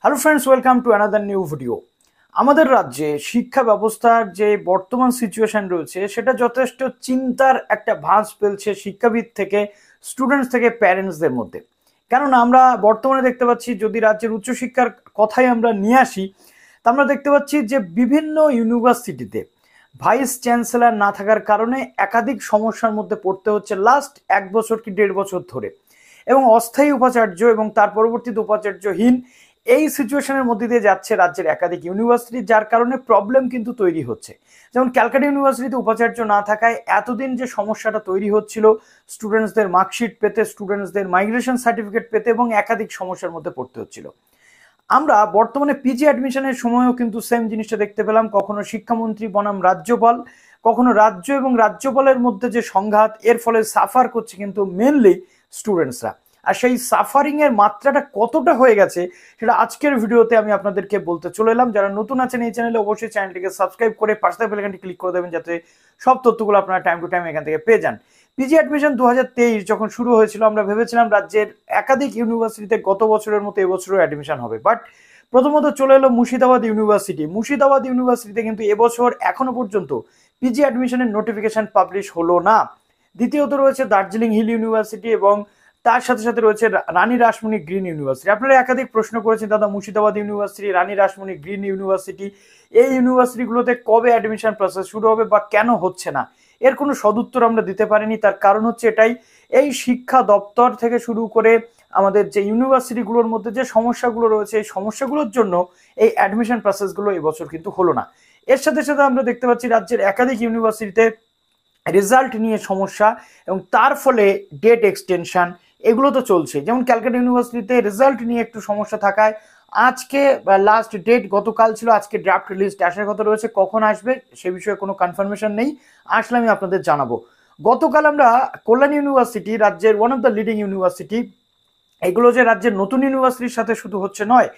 Hello friends, welcome to another new video. আমাদের রাজ্যে শিক্ষা ব্যবস্থার যে বর্তমান সিচুয়েশন রয়েছে সেটা যথেষ্ট চিন্তার একটা ভাঁজ ফেলছে শিক্ষাবিদ থেকে, স্টুডেন্টস থেকে, প্যারেন্টসদের মধ্যে। কেননা আমরা বর্তমানে দেখতে পাচ্ছি, যদি রাজ্যের উচ্চশিক্ষার কথাই আমরা নিয়ে আসি, তা আমরা দেখতে পাচ্ছি যে বিভিন্ন ইউনিভার্সিটিতে ভাইস চ্যান্সেলর না থাকার কারণে একাধিক সমস্যার মধ্যে পড়তে হচ্ছে লাস্ট 1 বছর কি 1.5 বছর ধরে, এবং অস্থায়ী উপাচার্য এবং তার পরবর্তীতে উপাচার্যহীন এই সিচুয়েশনের মধ্যে দিয়ে যাচ্ছে রাজ্যের একাধিক ইউনিভার্সিটি, যার কারণে প্রবলেম কিন্তু তৈরি হচ্ছে। যেমন ক্যালকাটা ইউনিভার্সিটিতে উপাচার্য না থাকায় এতদিন যে সমস্যাটা তৈরি হচ্ছিল স্টুডেন্টসদের মার্কশিট পেতে, স্টুডেন্টসদের মাইগ্রেশন সার্টিফিকেট পেতে, এবং একাধিক সমস্যার মধ্যে পড়তে হচ্ছিল। আমরা বর্তমানে পিজি অ্যাডমিশনের সময়ও কিন্তু সেম জিনিসটা দেখতে পেলাম। কখনো শিক্ষামন্ত্রী বনাম রাজ্যপাল, কখনো রাজ্য এবং রাজ্যপালের মধ্যে যে সংঘাত, এর ফলে সাফার করছে কিন্তু মেনলি স্টুডেন্টসরা। আর সেই সাফারিং এর মাত্রাটা কতটা হয়ে গেছে সেটা আজকের ভিডিওতে আমি আপনাদেরকে বলতে চলে এলাম। যারা নতুন আছেন এই চ্যানেলে, অবশ্যই চ্যানেলটিকে সাবস্ক্রাইব করে পাশে থাকা বেল আইকনটি ক্লিক করে দেবেন, যাতে সব তথ্যগুলো আপনারা টাইম টু টাইম এখান থেকে পেয়ে যান। পিজি অ্যাডমিশন 2023 যখন শুরু হয়েছিল, আমরা ভেবেছিলাম রাজ্যের একাধিক ইউনিভার্সিটিতে গত বছরের মতো এবছরও অ্যাডমিশন হবে। বাট প্রথমত চলে এলো মুর্শিদাবাদ ইউনিভার্সিটি। মুর্শিদাবাদ ইউনিভার্সিটিতে কিন্তু এবছর এখনো পর্যন্ত পিজি অ্যাডমিশনের নোটিফিকেশন পাবলিশ হলো না। দ্বিতীয়ত রয়েছে দার্জিলিং হিল ইউনিভার্সিটি, এবং তার সাথে সাথে রয়েছে রানী রাসমণি গ্রিন ইউনিভার্সিটি। আপনারা একাধিক প্রশ্ন করেছেন, দাদা মুর্শিদাবাদ ইউনিভার্সিটি, রানী রাসমণি গ্রিন ইউনিভার্সিটি, এই ইউনিভার্সিটিগুলোতে কবে অ্যাডমিশন প্রসেস শুরু হবে বা কেন হচ্ছে না, এর কোনো সদুত্তর আমরা দিতে পারিনি। তার কারণ হচ্ছে এটাই, এই শিক্ষা দপ্তর থেকে শুরু করে আমাদের যে ইউনিভার্সিটিগুলোর মধ্যে যে সমস্যাগুলো রয়েছে, এই সমস্যাগুলোর জন্য এই অ্যাডমিশন প্রসেসগুলো এবছর কিন্তু হলো না। এর সাথে সাথে আমরা দেখতে পাচ্ছি রাজ্যের একাধিক ইউনিভার্সিটিতে রেজাল্ট নিয়ে সমস্যা, এবং তার ফলে ডেট এক্সটেনশন, এগুলো তো চলছে। যেমন ক্যালকাটা ইউনিভার্সিটিতে রেজাল্ট নিয়ে একটু সমস্যা থাকায় আজকে লাস্ট ডেট গতকাল ছিল, আজকে ড্রাফট লিস্ট আসার কথা রয়েছে। কখন আসবে সে বিষয়ে কোনো কনফার্মেশন নেই, আসলে আমি আপনাদের জানাবো। গতকাল আমরা কল্যাণী ইউনিভার্সিটি, রাজ্যের one of the leading university, এগুলো যে রাজ্যের নতুন ইউনিভার্সিটির সাথে শুধু হচ্ছে নয়,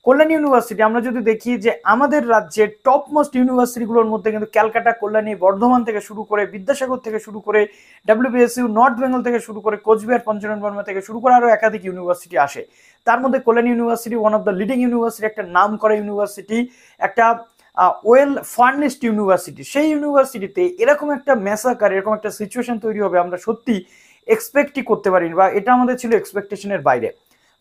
কল্যাণী ইউনিভার্সিটি আমরা যদি দেখি যে আমাদের রাজ্যের টপ মোস্ট ইউনিভার্সিটিগুলোর মধ্যে কিন্তু ক্যালকাটা, কল্যাণী, বর্ধমান থেকে শুরু করে, বিদ্যাসাগর থেকে শুরু করে, WBSU, নর্থ বেঙ্গল থেকে শুরু করে, কোচবিহার, পঞ্চনন বর্মা থেকে শুরু করে আরো একাধিক ইউনিভার্সিটি আসে। তার মধ্যে Kalyani university one of the leading university, একটা নাম করা ইউনিভার্সিটি, একটা ওয়েল ফার্নিশড ইউনিভার্সিটি। সেই ইউনিভার্সিটিতে এরকম একটা ম্যাসাকার, এরকম একটা সিচুয়েশন তৈরি হবে আমরা সত্যি এক্সপেক্টই করতে পারিনি, বা এটা আমাদের ছিল এক্সপেকটেশনের বাইরে।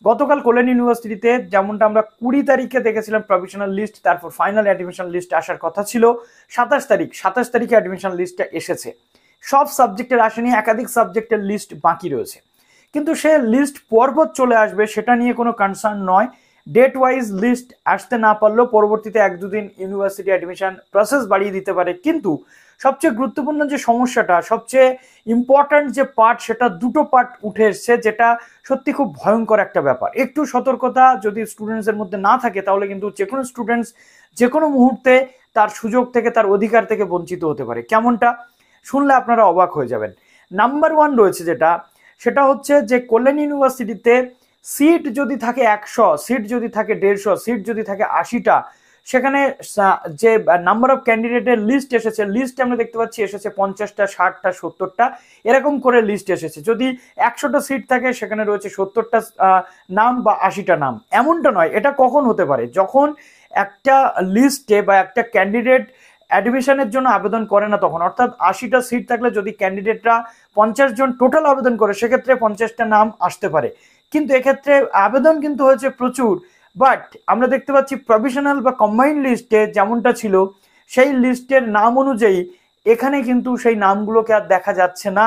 গতকাল কল্যাণী ইউনিভার্সিটিতে যেমনটা আমরা 20 তারিখে দেখেছিলাম প্রভিশনাল লিস্ট, তারপর ফাইনাল অ্যাডমিশন লিস্ট আসার কথা ছিল 27 তারিখে অ্যাডমিশন লিস্টটা এসেছে। সব সাবজেক্টের আসেনি, একাধিক সাবজেক্টের লিস্ট বাকি রয়েছে। কিন্তু সে লিস্ট পরপর চলে আসবে সেটা নিয়ে কোনো কনসার্ন নয়। ডেট ওয়াইজ লিস্ট আসতে না পারলেও পরবর্তীতে 1-2 দিন ইউনিভার্সিটি অ্যাডমিশন প্রসেস বাড়িয়ে দিতে পারে। কিন্তু সবচেয়ে গুরুত্বপূর্ণ যে সমস্যাটা, সবচেয়ে ইম্পর্ট্যান্ট যে পার্ট, সেটা দুটো পার্ট উঠে এসছে, যেটা সত্যি খুব ভয়ঙ্কর একটা ব্যাপার। একটু সতর্কতা যদি স্টুডেন্টসের মধ্যে না থাকে, তাহলে কিন্তু যে কোনো স্টুডেন্টস যে কোনো মুহূর্তে তার সুযোগ থেকে, তার অধিকার থেকে বঞ্চিত হতে পারে। কেমনটা শুনলে আপনারা অবাক হয়ে যাবেন। নাম্বার 1 রয়েছে যেটা, সেটা হচ্ছে যে কল্যাণী ইউনিভার্সিটিতে সিট যদি থাকে 100, সিট যদি থাকে 150, সিট যদি থাকে 80টা, সেখানে যে নাম্বার অফ ক্যান্ডিডেটের লিস্ট এসেছে, লিস্ট আমরা দেখতে পাচ্ছি এসেছে 50টা, 60টা, 70টা, এরকম করে লিস্ট এসেছে। যদি 100টা সিট থাকে সেখানে রয়েছে 70টা নাম বা 80টা নাম, এমনটা নয়। এটা কখন হতে পারে? যখন একটা লিস্টে বা একটা ক্যান্ডিডেট অ্যাডমিশনের জন্য আবেদন করে না তখন, অর্থাৎ 80টা সিট থাকলে যদি ক্যান্ডিডেটরা 50 জন টোটাল আবেদন করে, সেক্ষেত্রে 50টা নাম আসতে পারে। কিন্তু এক্ষেত্রে আবেদন কিন্তু হয়েছে প্রচুর, বাট আমরা দেখতে পাচ্ছি প্রভিশনাল বা কম্বাইন্ড লিস্টে যেমনটা ছিল, সেই লিস্টের নাম অনুযায়ী এখানে কিন্তু সেই নামগুলোকে আর দেখা যাচ্ছে না।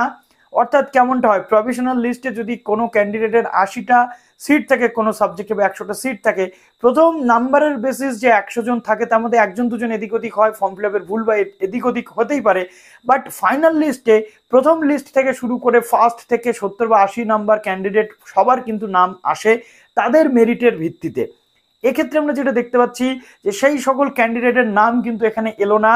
অর্থাৎ কেমনটা হয়, প্রভিশনাল লিস্টে যদি কোনো ক্যান্ডিডেটের 80টা সিট থাকে কোনো সাবজেক্টে, বা 100টা সিট থাকে, প্রথম নাম্বারের বেসিস যে 100 জন থাকে, তার মধ্যে 1-2 জন এদিক ওদিক হয়, ফর্ম ফিল আপের ভুল বা এদিক ওদিক হতেই পারে। বাট ফাইনাল লিস্টে প্রথম লিস্ট থেকে শুরু করে ফার্স্ট থেকে 70 বা 80 নাম্বার ক্যান্ডিডেট সবার কিন্তু নাম আসে তাদের মেরিটের ভিত্তিতে। এক্ষেত্রে আমরা যেটা দেখতে পাচ্ছি যে সেই সকল ক্যান্ডিডেটের নাম কিন্তু এখানে এলো না।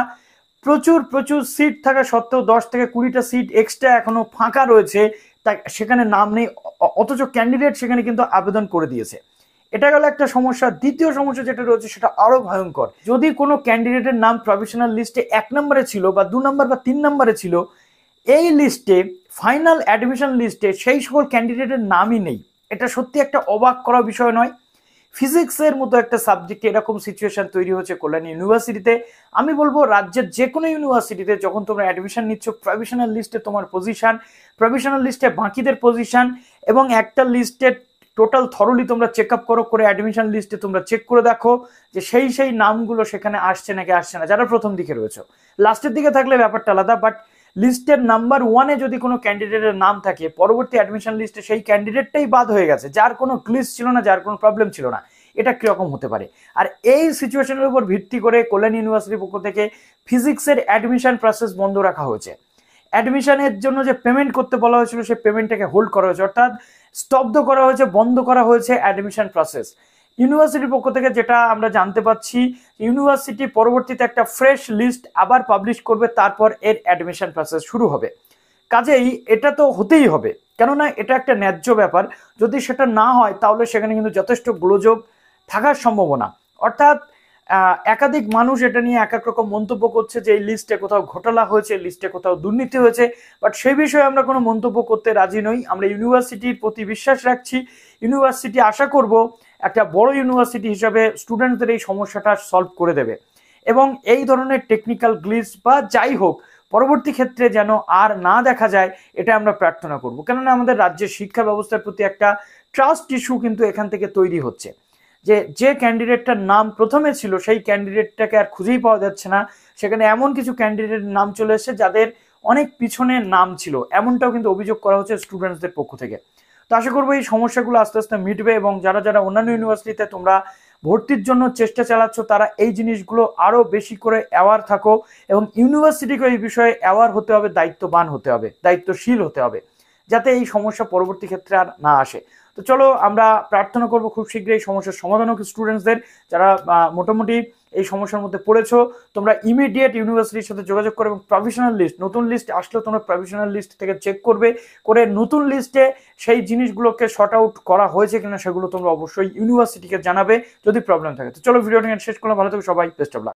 প্রচুর প্রচুর সিট থাকা সত্ত্বেও 10 থেকে 20টা সিট এক্সট্রা এখনো ফাঁকা রয়েছে, তাই সেখানে নাম নেই, অথচ ক্যান্ডিডেট সেখানে কিন্তু আবেদন করে দিয়েছে। এটা গেল একটা সমস্যা। দ্বিতীয় সমস্যা যেটা রয়েছে সেটা আরো ভয়ঙ্কর। যদি কোনো ক্যান্ডিডেটের নাম প্রভিশনাল লিস্টে 1 নম্বরে ছিল, বা 2 নম্বর বা 3 নম্বরে ছিল, এই লিস্টে ফাইনাল অ্যাডমিশন লিস্টে সেই সকল ক্যান্ডিডেটের নামই নেই, এটা সত্যি একটা অবাক করা বিষয় নয়? ফিজিক্সের মতো একটা সাবজেক্টে এরকম সিচুয়েশন তৈরি হচ্ছে কল্যাণী ইউনিভার্সিটিতে। আমি বলবো রাজ্যের যে কোনো ইউনিভার্সিটিতে যখন তোমরা অ্যাডমিশন নিচ্ছ, প্রভিশনাল লিস্টে তোমার পজিশন, প্রভিশনাল লিস্টে বাকিদের পজিশন, এবং একটা লিস্টে টোটাল থরলি তোমরা চেক আপ করো, করে অ্যাডমিশন লিস্টে তোমরা চেক করে দেখো যে সেই নামগুলো সেখানে আসছে নাকি আসছে না, যারা প্রথম দিকে রয়েছে। লাস্টের দিকে থাকলে ব্যাপারটা আলাদা, বাট লিস্টের নাম্বার 1-এ যদি কোনো ক্যান্ডিডেটের নাম থাকে, পরবর্তী অ্যাডমিশন লিস্টে সেই ক্যান্ডিডেটটাই বাদ হয়ে গেছে, যার কোনো গ্লিচ ছিল না, যার কোনো প্রবলেম ছিল না, এটা কিরকম হতে পারে? আর এই সিচুয়েশনের উপর ভিত্তি করে কল্যাণী ইউনিভার্সিটির পক্ষ থেকে ফিজিক্সের অ্যাডমিশন প্রসেস বন্ধ রাখা হয়েছে। অ্যাডমিশনের জন্য যে পেমেন্ট করতে বলা হয়েছিল সেই পেমেন্টটাকে হোল্ড করা হয়েছে, অর্থাৎ স্তব্ধ করা হয়েছে, বন্ধ করা হয়েছে অ্যাডমিশন প্রসেস। ইউনিভার্সিটির পক্ষ থেকে যেটা আমরা জানতে পাচ্ছি, ইউনিভার্সিটি পরবর্তীতে একটা ফ্রেশ লিস্ট আবার পাবলিশ করবে, তারপর এর অ্যাডমিশন প্রসেস শুরু হবে। কাজেই এটা তো হতেই হবে, কেননা এটা একটা ন্যায্য ব্যাপার। যদি সেটা না হয় তাহলে সেখানে কিন্তু যথেষ্ট গোলযোগ থাকার সম্ভাবনা। অর্থাৎ একাধিক মানুষ এটা নিয়ে এক এক রকম মন্তব্য করছে যে এই লিস্টে কোথাও ঘোটালা হয়েছে, লিস্টে কোথাও দুর্নীতি হয়েছে, বাট সেই বিষয়ে আমরা কোনো মন্তব্য করতে রাজি নই। আমরা ইউনিভার্সিটির প্রতি বিশ্বাস রাখছি। ইউনিভার্সিটি আশা করব একটা বড় ইউনিভার্সিটি হিসাবে স্টুডেন্টদের এই সমস্যাটা সলভ করে দেবে, এবং এই ধরনের টেকনিক্যাল গ্লিচ বা যাই হোক পরবর্তী ক্ষেত্রে যেন আর না দেখা যায়, এটা আমরা প্রার্থনা করব। কেননা আমাদের রাজ্যের শিক্ষা ব্যবস্থার প্রতি একটা ট্রাস্ট ইস্যু কিন্তু এখান থেকে তৈরি হচ্ছে, যে ক্যান্ডিডেটটার নাম প্রথমে ছিল সেই ক্যান্ডিডেটটাকে আর খুঁজেই পাওয়া যাচ্ছে না। সেখানে এমন কিছু ক্যান্ডিডেটের নাম চলে এসেছে যাদের অনেক পিছনে নাম ছিল, এমনটাও কিন্তু অভিযোগ করা হচ্ছে স্টুডেন্টসদের পক্ষ থেকে। তো আশা করবো এই সমস্যাগুলো আস্তে আস্তে মিটবে, এবং যারা যারা অন্যান্য ইউনিভার্সিটিতে তোমরা ভর্তির জন্য চেষ্টা চালাচ্ছ, তারা এই জিনিসগুলো আরো বেশি করে অ্যাওয়ার থাকো, এবং ইউনিভার্সিটিকে এই বিষয়ে অ্যাওয়ার হতে হবে, দায়িত্ববান হতে হবে, দায়িত্বশীল হতে হবে, যাতে এই সমস্যা পরবর্তী ক্ষেত্রে আর না আসে। তো চলো আমরা প্রার্থনা করবো খুব শীঘ্রই এই সমস্যার সমাধান হোক স্টুডেন্টসদের। যারা মোটামুটি এই সমস্যার মধ্যে পড়েছো, তোমরা ইমিডিয়েট ইউনিভার্সিটির সাথে যোগাযোগ করো, এবং প্রভিশনাল লিস্ট, নতুন লিস্ট আসলেও তোমরা প্রভিশনাল লিস্ট থেকে চেক করবে, করে নতুন লিস্টে সেই জিনিসগুলোকে শর্ট আউট করা হয়েছে কিনা সেগুলো তোমরা অবশ্যই ইউনিভার্সিটিকে জানাবে যদি প্রবলেম থাকে। তো চলো ভিডিওটা শেষ করলাম, ভালো থেকো সবাই, বেস্ট অফ লাক।